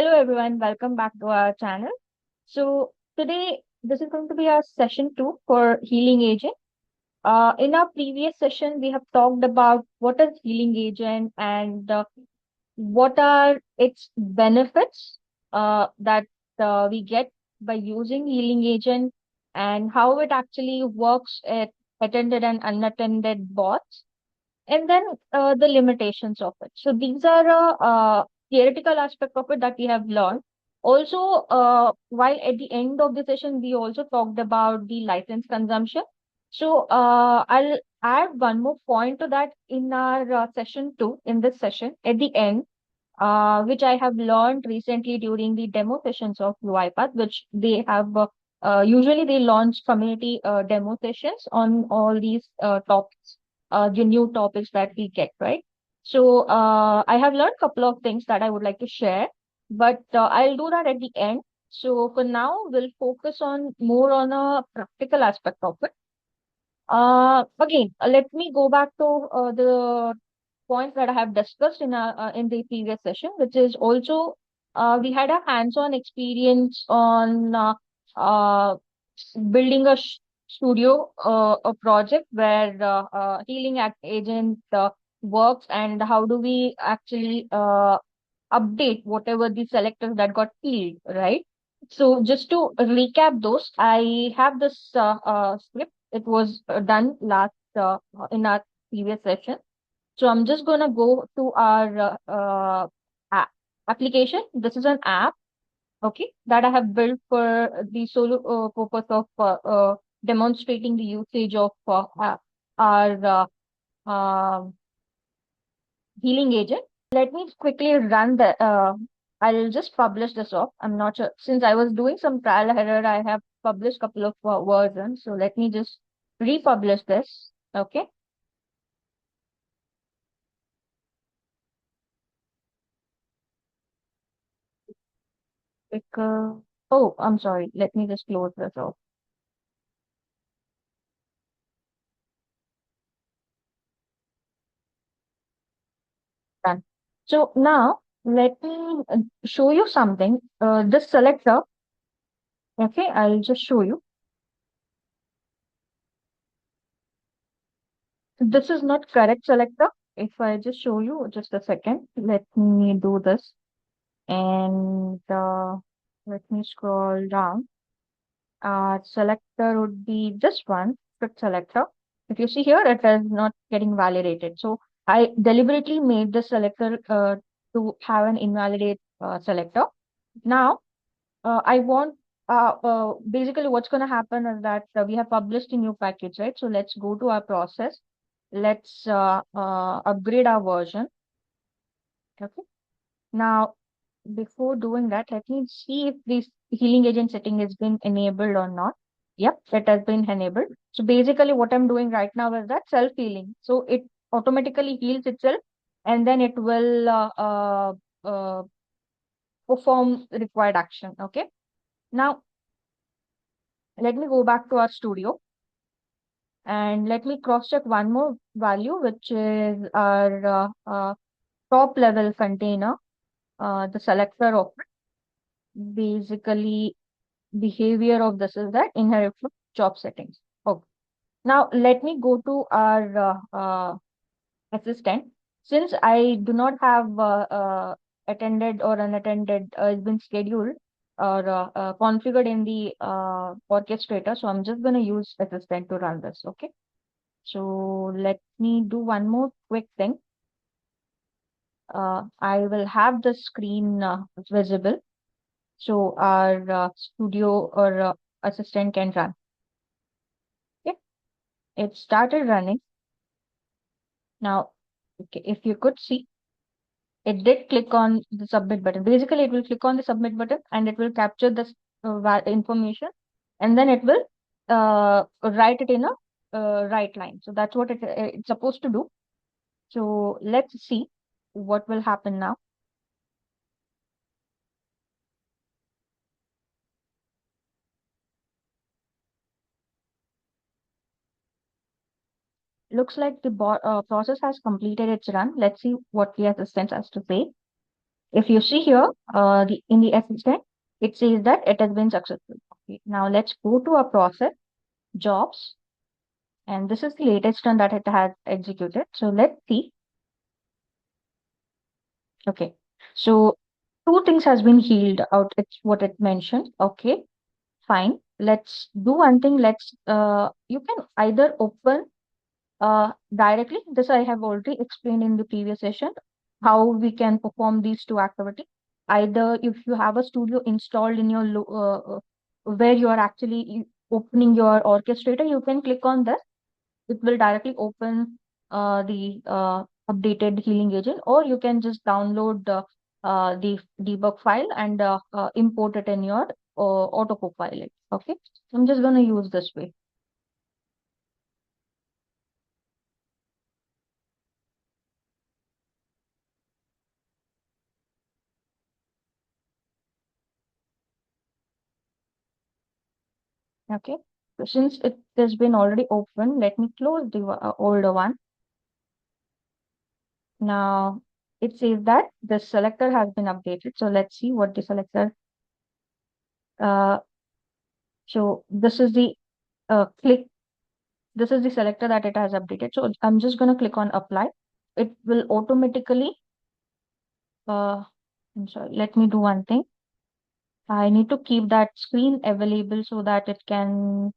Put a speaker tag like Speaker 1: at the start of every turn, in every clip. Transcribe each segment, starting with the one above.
Speaker 1: Hello everyone, welcome back to our channel. So today this is going to be our session 2 for healing agent. In our previous session, we have talked about what is healing agent and what are its benefits that we get by using healing agent and how it actually works at attended and unattended bots and then the limitations of it. So these are theoretical aspect of it that we have learned. Also, while at the end of the session, we also talked about the license consumption. So I'll add one more point to that in our session 2, in this session, at the end, which I have learned recently during the demo sessions of UiPath, which they have usually they launch community demo sessions on all these topics, the new topics that we get, right? So I have learned a couple of things that I would like to share, but I'll do that at the end. So for now, we'll focus on more on a practical aspect of it. Again, let me go back to the points that I have discussed in the previous session, which is also we had a hands-on experience on uh, building a studio, a project where healing agent works, and how do we actually update whatever the selectors that got healed, right? So just to recap those, I have this script. It was done last in our previous session. So I'm just gonna go to our application. This is an app, okay, that I have built for the solo purpose of demonstrating the usage of our healing agent. Let me quickly run the. I'll just publish this off. I'm not sure since I was doing some trial error. I have published couple of versions. So let me just republish this. Okay. Because oh, I'm sorry. Let me just close this off. Done. So now let me show you something. This selector, okay, I'll just show you. This is not correct selector. If I just show you just a second, let me do this and let me scroll down. Selector would be this one, strict selector. If you see here, it is not getting validated. So I deliberately made the selector to have an invalidate selector. Now I want basically what's going to happen is that we have published a new package, right? So let's go to our process. Let's upgrade our version. Okay. Now, before doing that, let me see if this healing agent setting has been enabled or not. Yep, it has been enabled. So basically what I'm doing right now is that self-healing. So it automatically heals itself and then it will uh, perform required action. Okay. Now, let me go back to our studio and let me cross check one more value, which is our top level container, the selector of it. Basically behavior of this is that inherit from job settings. Okay. Now let me go to our assistant. Since I do not have attended or unattended, has been scheduled or configured in the orchestrator, so I'm just going to use assistant to run this. Okay. So let me do one more quick thing. I will have the screen visible so our studio or assistant can run. Okay. It started running. Now, okay, if you could see, it did click on the submit button. Basically, it will click on the submit button and it will capture this information and then it will write it in a right line. So that's what it's supposed to do. So let's see what will happen now. Looks like the process has completed its run. Let's see what the assistant has to say. If you see here, in the assistant, it says that it has been successful. Okay, now let's go to our process, jobs, and this is the latest one that it has executed. So let's see. Okay, so two things has been healed out. It's what it mentioned. Okay, fine. Let's do one thing. You can either open directly. This I have already explained in the previous session, how we can perform these two activities. Either if you have a studio installed in your where you are actually opening your orchestrator, you can click on this. It will directly open the updated healing agent, or you can just download the debug file and import it in your auto copilot. Okay, I'm just going to use this way. Okay, so since it has been already open, let me close the older one. Now it says that the selector has been updated. So let's see what the selector. Uh, so this is the click. This is the selector that it has updated. So I'm just going to click on apply. It will automatically. I'm sorry. Let me do one thing. I need to keep that screen available so that it can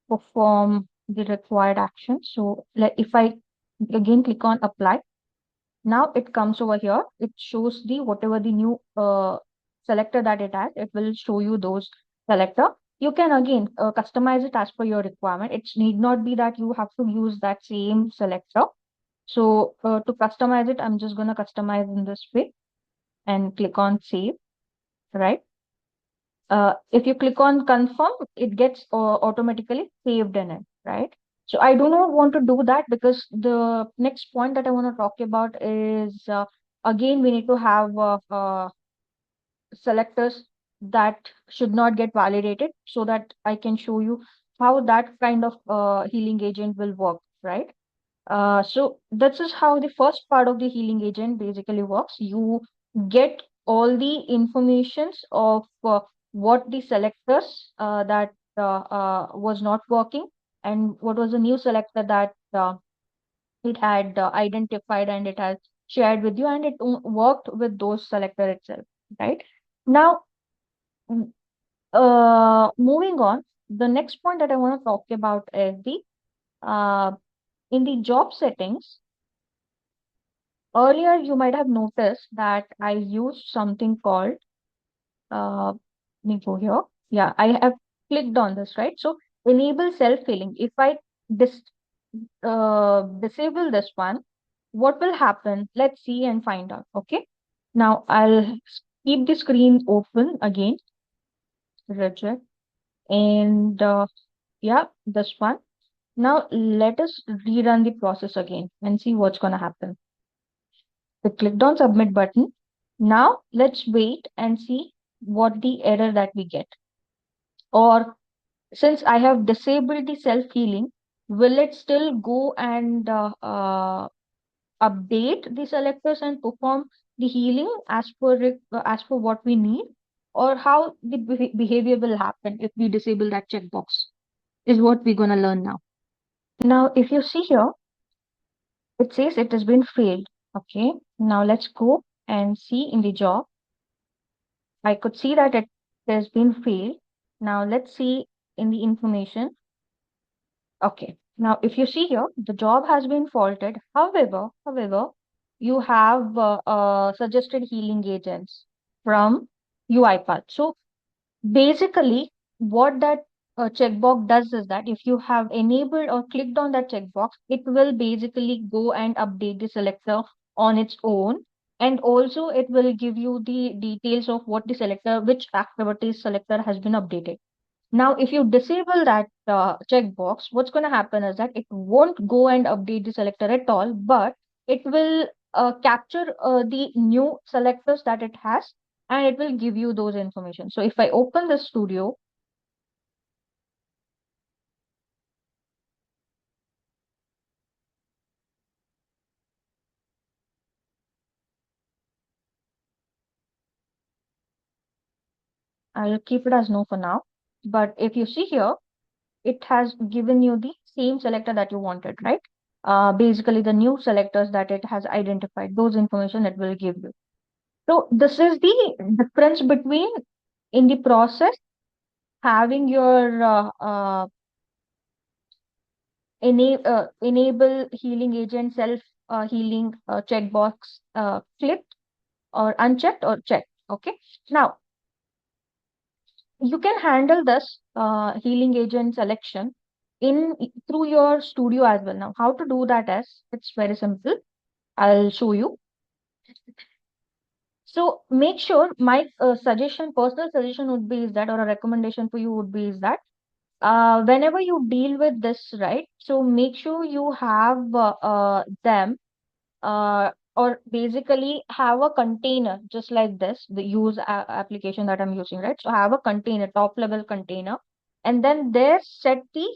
Speaker 1: perform the required action. So if I again click on apply. Now it comes over here. It shows the whatever the new selector that it has. It will show you those selector. You can again customize it as per your requirement. It need not be that you have to use that same selector. So to customize it, I'm just gonna customize in this way and click on save, right? If you click on confirm, it gets automatically saved in it, right? So I do not want to do that because the next point that I want to talk about is again we need to have selectors that should not get validated so that I can show you how that kind of healing agent will work, right? So this is how the first part of the healing agent basically works. You get all the informations of what the selectors that was not working and what was the new selector that it had identified and it has shared with you, and it worked with those selector itself, right? Now, moving on, the next point that I want to talk about is the uh, in the job settings. Earlier, you might have noticed that I used something called, let me go here. Yeah, I have clicked on this, right? So enable self-healing. If I dis disable this one, what will happen? Let's see and find out. Okay. Now I'll keep the screen open again, reject, and yeah, this one. Now let us rerun the process again and see what's gonna happen. We clicked on submit button. Now let's wait and see what the error that we get. Or since I have disabled the self-healing, will it still go and update the selectors and perform the healing as per what we need? Or how the behavior will happen if we disable that checkbox is what we're gonna learn now. Now, if you see here, it says it has been failed. Okay, now let's go and see in the job. I could see that it has been failed. Now let's see in the information. Okay. Now if you see here, the job has been faulted. However, you have suggested healing agents from UiPath. So basically, what that checkbox does is that if you have enabled or clicked on that checkbox, it will basically go and update the selector on its own. And also, it will give you the details of what the selector, which activities selector has been updated. Now, if you disable that checkbox, what's going to happen is that it won't go and update the selector at all, but it will capture the new selectors that it has, and it will give you those information. So if I open the studio, I'll keep it as no for now. But if you see here, it has given you the same selector that you wanted, right? Basically, the new selectors that it has identified, those information it will give you. So this is the difference between in the process having your enable healing agent self healing checkbox clicked or unchecked or checked. Okay. Now you can handle this healing agent selection in through your studio as well. Now, how to do that is it's very simple. I'll show you. So make sure my personal suggestion would be is that, or a recommendation for you would be is that whenever you deal with this, right? So make sure you have them or basically have a container just like this, the use application that I'm using, right? So have a container, top level container, and then there set the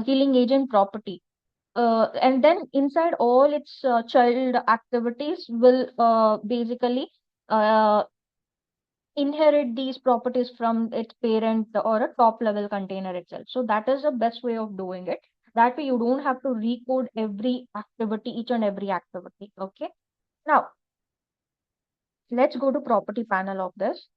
Speaker 1: healing agent property. And then inside all its child activities will basically uh, inherit these properties from its parent or a top level container itself. So that is the best way of doing it. That way you don't have to recode every activity, each and every activity. Okay. Now let's go to property panel of this.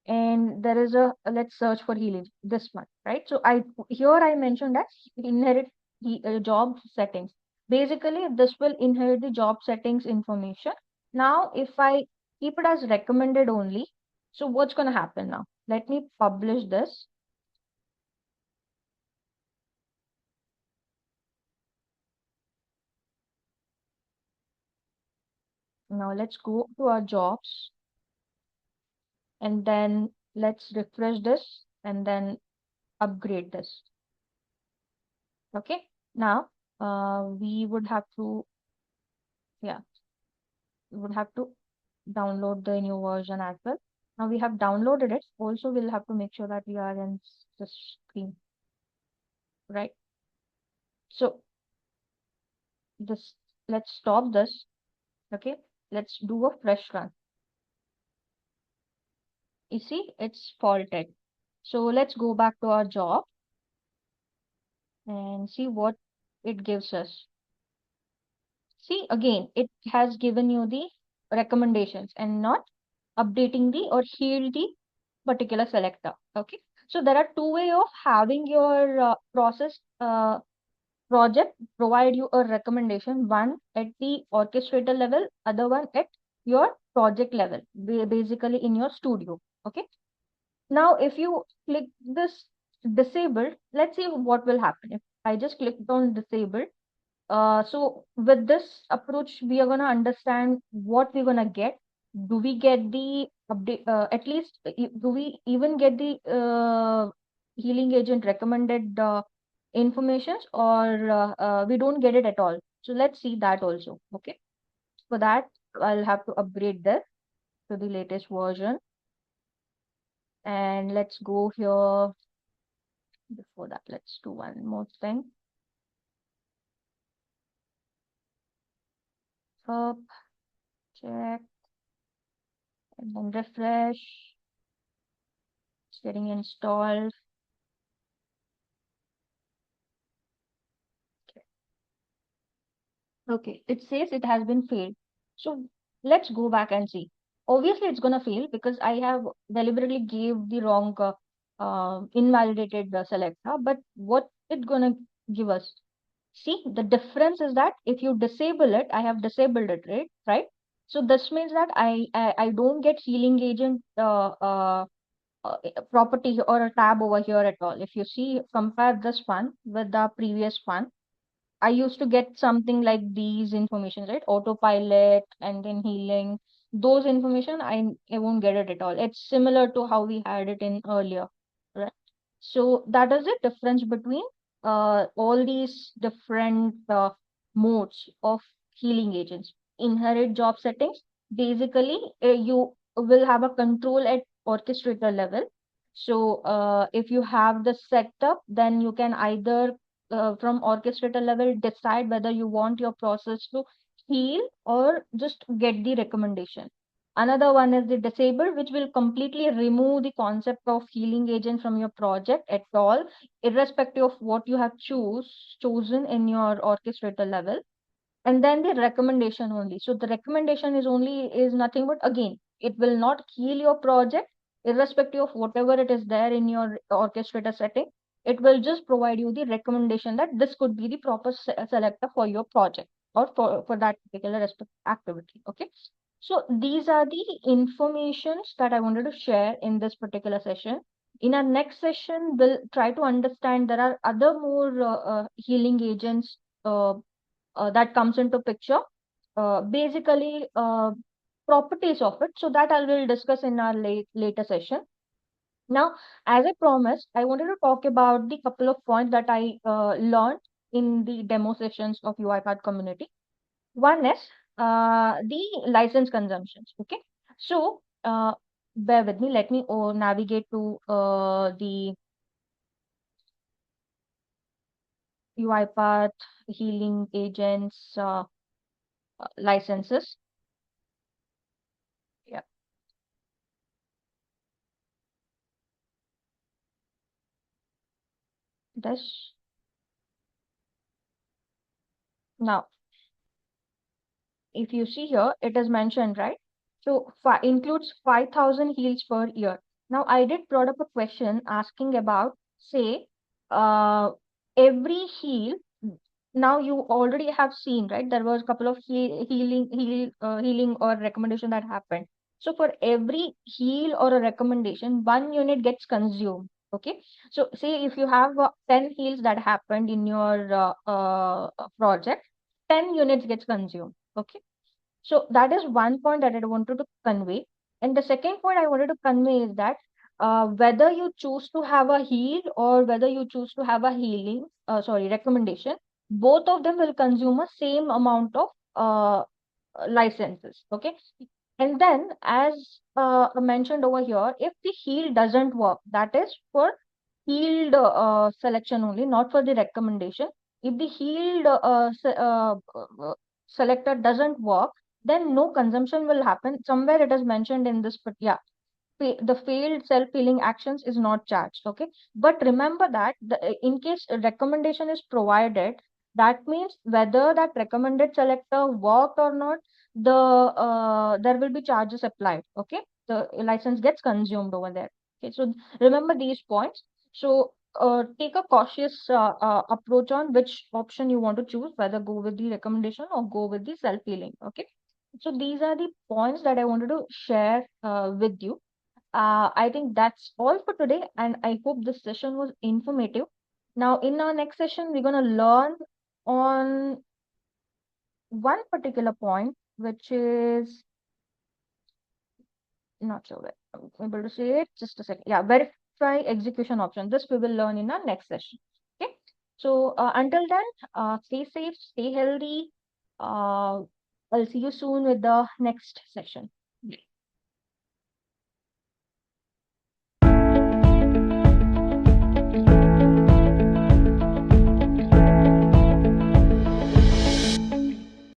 Speaker 1: And there is a let's search for healing, this one, right? So I here I mentioned that inherit the job settings. Basically this will inherit the job settings information. Now if I keep it as recommended only, so what's going to happen now? Let me publish this. Now let's go to our jobs and then let's refresh this and then upgrade this. Okay. Now we would have to, yeah, we would have to download the new version as well. Now we have downloaded it. Also, we'll have to make sure that we are in the screen, right? So this, let's stop this. Okay, let's do a fresh run. You see, it's faulted. So let's go back to our job and see what it gives us. See, again, it has given you the recommendations and not updating the or heal the particular selector. Okay. So there are two way of having your process project provide you a recommendation, one at the orchestrator level, other one at your project level, basically in your studio. Okay. Now, if you click this disabled, let's see what will happen. If I just clicked on disabled, so with this approach, we are gonna understand what we're gonna get. Do we get the update? At least, do we even get the healing agent recommended informations, or we don't get it at all? So let's see that also. Okay. For that, I'll have to upgrade this to the latest version, and let's go here. Before that, let's do one more thing. Up, check, and then refresh. It's getting installed. Okay, it says it has been failed. So let's go back and see. Obviously, it's gonna fail because I have deliberately gave the wrong invalidated selector. But what it gonna give us? See, the difference is that if you disable it, I have disabled it, right? Right. So this means that I don't get healing agent property or a tab over here at all. If you see, compare this one with the previous one, I used to get something like these information, right? Autopilot and then healing. Those information, I won't get it at all. It's similar to how we had it in earlier, right? So that is the difference between all these different modes of healing agents. Inherit job settings. Basically, you will have a control at orchestrator level. So if you have the setup, then you can either from orchestrator level decide whether you want your process to heal or just get the recommendation. Another one is the disabled, which will completely remove the concept of healing agent from your project at all, irrespective of what you have chosen in your orchestrator level. And then the recommendation only. So the recommendation is nothing but, again, it will not heal your project irrespective of whatever it is there in your orchestrator setting. It will just provide you the recommendation that this could be the proper selector for your project or for that particular activity. Okay. So these are the informations that I wanted to share in this particular session. In our next session, we'll try to understand there are other more healing agents that comes into picture. Basically, properties of it. So that I will discuss in our later session. Now, as I promised, I wanted to talk about the couple of points that I learned in the demo sessions of UiPath community. One is the license consumptions. Okay, so bear with me. Let me navigate to the UiPath healing agents licenses. Yeah, this now. If you see here, it is mentioned, right? So includes 5,000 heals per year. Now, I did brought up a question asking about, say, uh, every heal. Now you already have seen, right? There was a couple of healing or recommendation that happened. So for every heal or a recommendation, 1 unit gets consumed. Okay. So say if you have 10 heals that happened in your project, 10 units gets consumed. Okay. So that is one point that I wanted to convey. And the second point I wanted to convey is that whether you choose to have a heal or whether you choose to have a recommendation, both of them will consume a same amount of licenses. Okay. And then, as mentioned over here, if the heal doesn't work, that is for healed selection only, not for the recommendation. If the healed selector doesn't work, then no consumption will happen. Somewhere it is mentioned in this, but yeah, the failed self-healing actions is not charged. Okay, but remember that in case a recommendation is provided, that means whether that recommended selector worked or not, there will be charges applied. Okay, the license gets consumed over there. Okay, so remember these points. So take a cautious approach on which option you want to choose, whether go with the recommendation or go with the self-healing. Okay, so these are the points that I wanted to share with you. I think that's all for today, and I hope this session was informative. Now, in our next session, we're going to learn on one particular point, which is not sure where I'm able to say it. Just a second. Yeah, verify execution option. This we will learn in our next session. Okay. So until then, stay safe, stay healthy. Uh, I'll see you soon with the next session.